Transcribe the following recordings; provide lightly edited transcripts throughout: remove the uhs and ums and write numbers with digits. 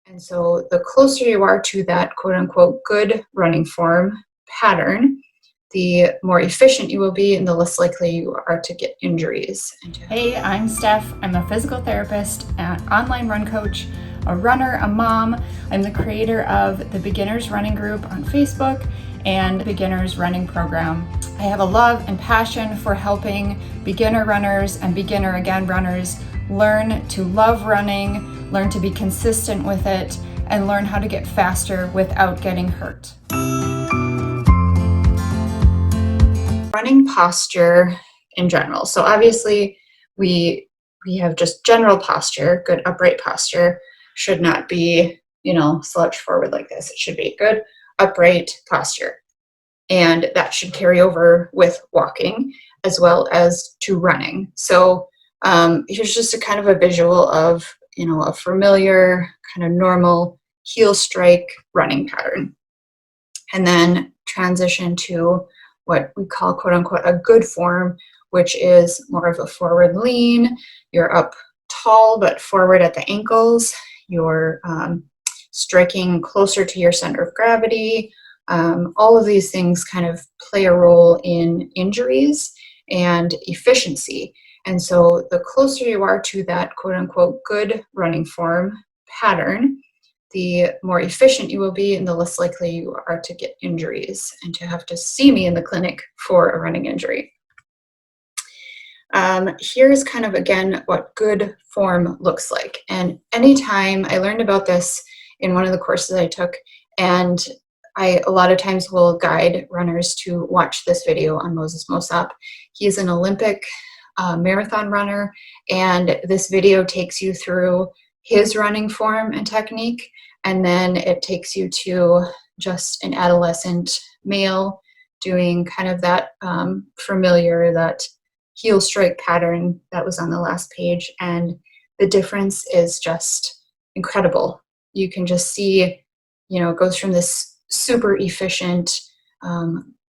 And so the closer you are to that quote unquote good running form pattern, the more efficient you will be and the less likely you are to get injuries. Hey, I'm Steph. I'm a physical therapist, an online run coach, a runner, a mom. I'm the creator of the Beginners Running Group on Facebook and Beginners Running Program. I have a love and passion for helping beginner runners and beginner again runners learn to love running, learn to be consistent with it, and learn how to get faster without getting hurt. Running posture in general. So obviously we have just general posture. Good upright posture should not be, slouched forward like this. It should be good upright posture. And that should carry over with walking as well as to running. So here's just a kind of a visual of, a familiar kind of normal heel strike running pattern. And then transition to what we call quote unquote a good form, which is more of a forward lean. You're up tall but forward at the ankles. You're striking closer to your center of gravity. All of these things kind of play a role in injuries and efficiency. And so the closer you are to that quote unquote good running form pattern, the more efficient you will be and the less likely you are to get injuries and to have to see me in the clinic for a running injury. Here's kind of, again, what good form looks like. And anytime I learned about this in one of the courses I took, and I a lot of times will guide runners to watch this video on Moses Mosop. He's an Olympic marathon runner, and this video takes you through his running form and technique, and then it takes you to just an adolescent male doing kind of that familiar, that heel strike pattern that was on the last page, and the difference is just incredible. You can just see, it goes from this super efficient,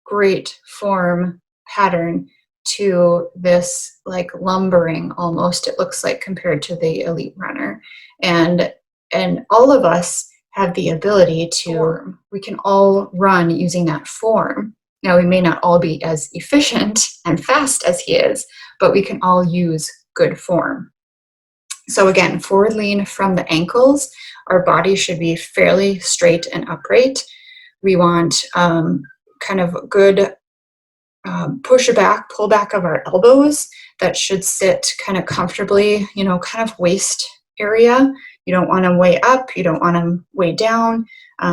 great form pattern to this like lumbering almost, it looks like, compared to the elite runner. And all of us have the ability to, we can all run using that form. Now, we may not all be as efficient and fast as he is, but we can all use good form. So again, forward lean from the ankles. Our body should be fairly straight and upright. We want kind of good pull back of our elbows that should sit kind of comfortably, kind of waist area. You don't want them way up. You don't want them way down.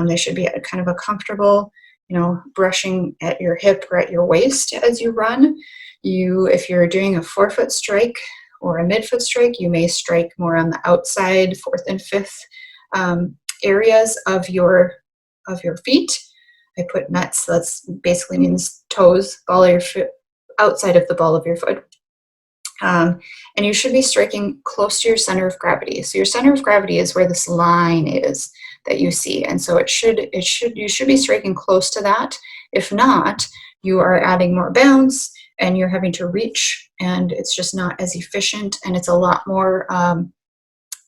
They should be at kind of a comfortable, brushing at your hip or at your waist as you run. If you're doing a forefoot strike or a midfoot strike, you may strike more on the outside, fourth and fifth areas of your feet. I put nuts, so that's basically means toes, ball of your foot, outside of the ball of your foot. And you should be striking close to your center of gravity. So your center of gravity is where this line is that you see. And so you should be striking close to that. If not, you are adding more bounce and you're having to reach, and it's just not as efficient, and it's a lot more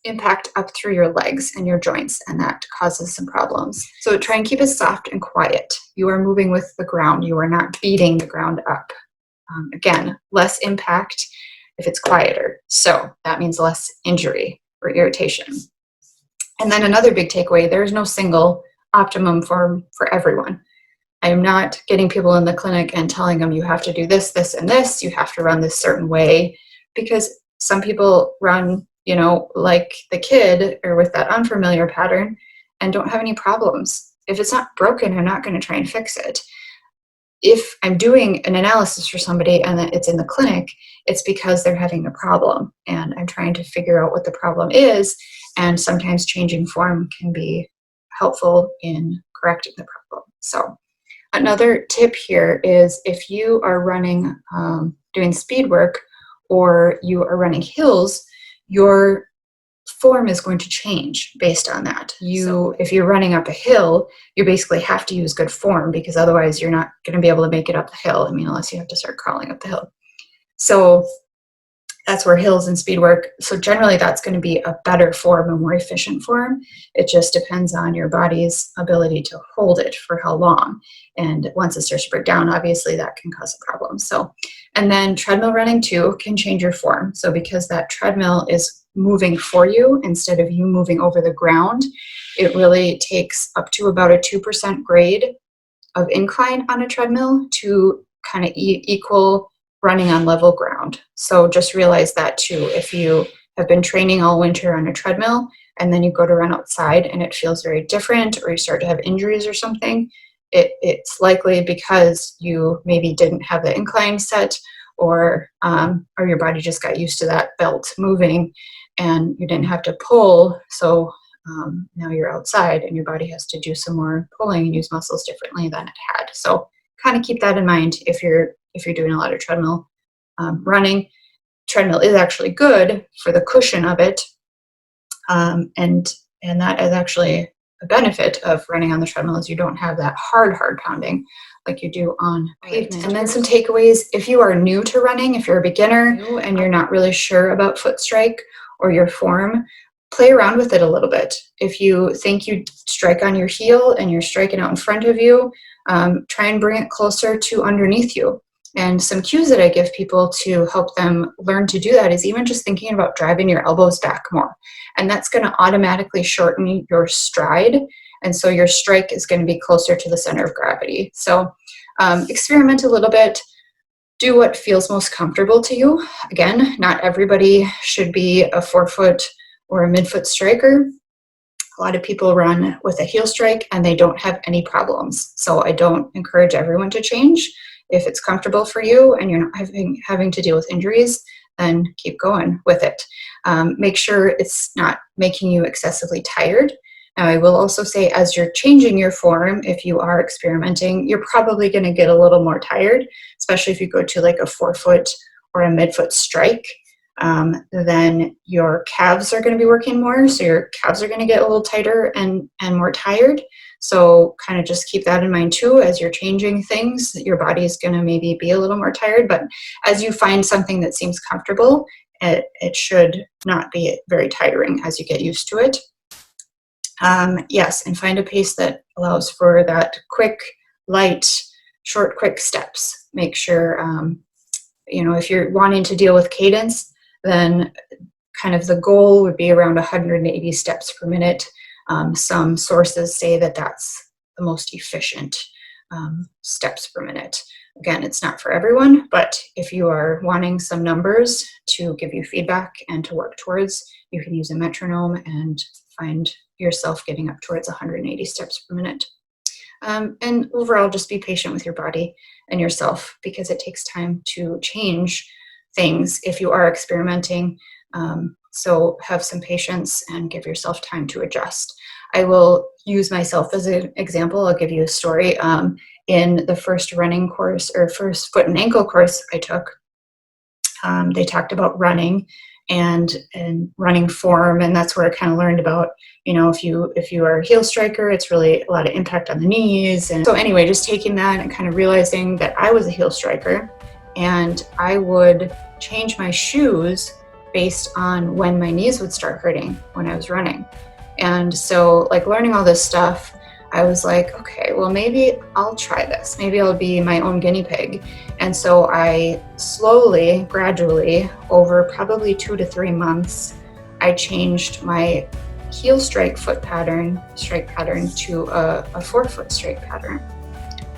impact up through your legs and your joints, and that causes some problems. So try and keep it soft and quiet. You are moving with the ground. You are not beating the ground up. Again, less impact if it's quieter. So that means less injury or irritation. And then another big takeaway, there is no single optimum form for everyone. I am not getting people in the clinic and telling them you have to do this, this, and this. You have to run this certain way, because some people run, like the kid or with that unfamiliar pattern and don't have any problems. If it's not broken, I'm not going to try and fix it. If I'm doing an analysis for somebody and it's in the clinic, it's because they're having a problem, and I'm trying to figure out what the problem is, and sometimes changing form can be helpful in correcting the problem. So another tip here is, if you are running, doing speed work, or you are running hills, your form is going to change based on that. If you're running up a hill, you basically have to use good form, because otherwise you're not going to be able to make it up the hill. Unless you have to start crawling up the hill. So That's where hills and speed work. So generally that's going to be a better form, a more efficient form. It just depends on your body's ability to hold it for how long. And once it starts to break down, obviously that can cause a problem. So, and then treadmill running too can change your form. So because that treadmill is moving for you instead of you moving over the ground, it really takes up to about a 2% grade of incline on a treadmill to kind of equal running on level ground. So just realize that too. If you have been training all winter on a treadmill and then you go to run outside and it feels very different, or you start to have injuries or something, it's likely because you maybe didn't have the incline set, or your body just got used to that belt moving and you didn't have to pull. So now you're outside and your body has to do some more pulling and use muscles differently than it had. So kind of keep that in mind if you're doing a lot of treadmill running. Treadmill is actually good for the cushion of it, and that is actually a benefit of running on the treadmill, is you don't have that hard pounding like you do on pavement. And then some takeaways: if you are new to running, if you're a beginner and you're not really sure about foot strike or your form, play around with it a little bit. If you think you strike on your heel and you're striking out in front of you, try and bring it closer to underneath you. And some cues that I give people to help them learn to do that is even just thinking about driving your elbows back more. And that's going to automatically shorten your stride. And so your strike is going to be closer to the center of gravity. So experiment a little bit. Do what feels most comfortable to you. Again, not everybody should be a forefoot or a midfoot striker. A lot of people run with a heel strike and they don't have any problems. So I don't encourage everyone to change. If it's comfortable for you and you're not having to deal with injuries, then keep going with it. Make sure it's not making you excessively tired. Now, I will also say, as you're changing your form, if you are experimenting, you're probably going to get a little more tired, especially if you go to like a forefoot or a midfoot strike. Then your calves are going to be working more. So your calves are going to get a little tighter and more tired. So kind of just keep that in mind too. As you're changing things, your body is going to maybe be a little more tired, but as you find something that seems comfortable, it should not be very tiring as you get used to it. Yes, and find a pace that allows for that quick, light, short, quick steps. Make sure, if you're wanting to deal with cadence, then kind of the goal would be around 180 steps per minute. Some sources say that that's the most efficient steps per minute. Again, it's not for everyone, but if you are wanting some numbers to give you feedback and to work towards, you can use a metronome and find yourself getting up towards 180 steps per minute. And overall, just be patient with your body and yourself, because it takes time to change things if you are experimenting. So have some patience and give yourself time to adjust. I will use myself as an example. I'll give you a story. In the first running course, or first foot and ankle course I took, they talked about running and running form, and that's where I kind of learned about, if you are a heel striker, it's really a lot of impact on the knees. And so anyway, just taking that and kind of realizing that I was a heel striker, and I would change my shoes based on when my knees would start hurting when I was running. And so, like, learning all this stuff, I was like, okay, well, maybe I'll try this. Maybe I'll be my own guinea pig. And so I slowly, gradually, over probably 2 to 3 months, I changed my heel strike pattern to a forefoot strike pattern.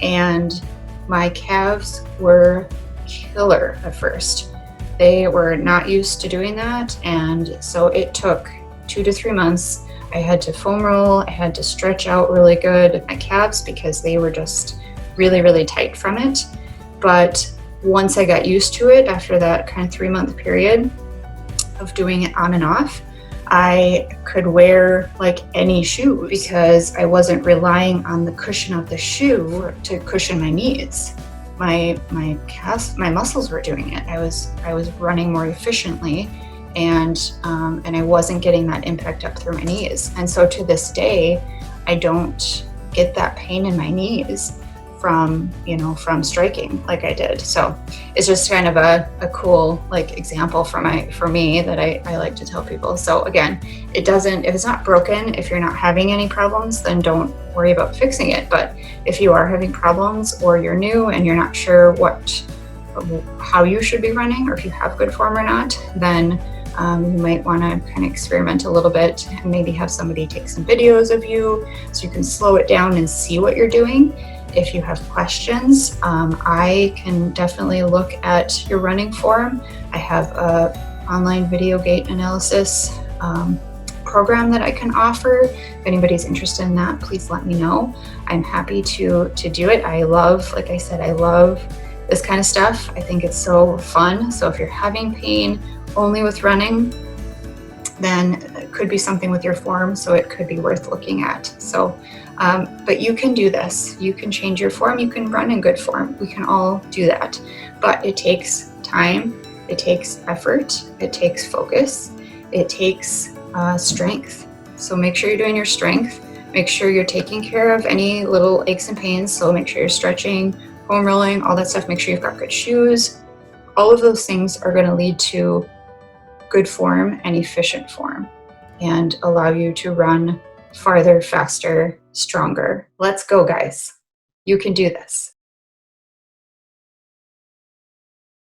And my calves were killer at first. They were not used to doing that. And so it took 2 to 3 months. I had to foam roll. I had to stretch out really good my calves because they were just really, really tight from it. But once I got used to it, after that kind of 3-month period of doing it on and off, I could wear like any shoe because I wasn't relying on the cushion of the shoe to cushion my knees. My calves, my muscles were doing it. I was running more efficiently, and I wasn't getting that impact up through my knees. And so to this day, I don't get that pain in my knees from, from striking like I did. So it's just kind of a cool like example for me that I like to tell people. So again, if it's not broken, if you're not having any problems, then don't worry about fixing it. But if you are having problems, or you're new and you're not sure how you should be running, or if you have good form or not, then you might want to kind of experiment a little bit and maybe have somebody take some videos of you so you can slow it down and see what you're doing. If you have questions, I can definitely look at your running form. I have an online video gait analysis program that I can offer. If anybody's interested in that, please let me know. I'm happy to do it. Like I said, I love this kind of stuff. I think it's so fun. So if you're having pain only with running, then it could be something with your form, so it could be worth looking at. So, but you can do this. You can change your form. You can run in good form. We can all do that. But it takes time. It takes effort. It takes focus. It takes strength. So make sure you're doing your strength. Make sure you're taking care of any little aches and pains. So make sure you're stretching, foam rolling, all that stuff. Make sure you've got good shoes. All of those things are going to lead to good form and efficient form and allow you to run farther, faster, stronger. Let's go, guys. You can do this.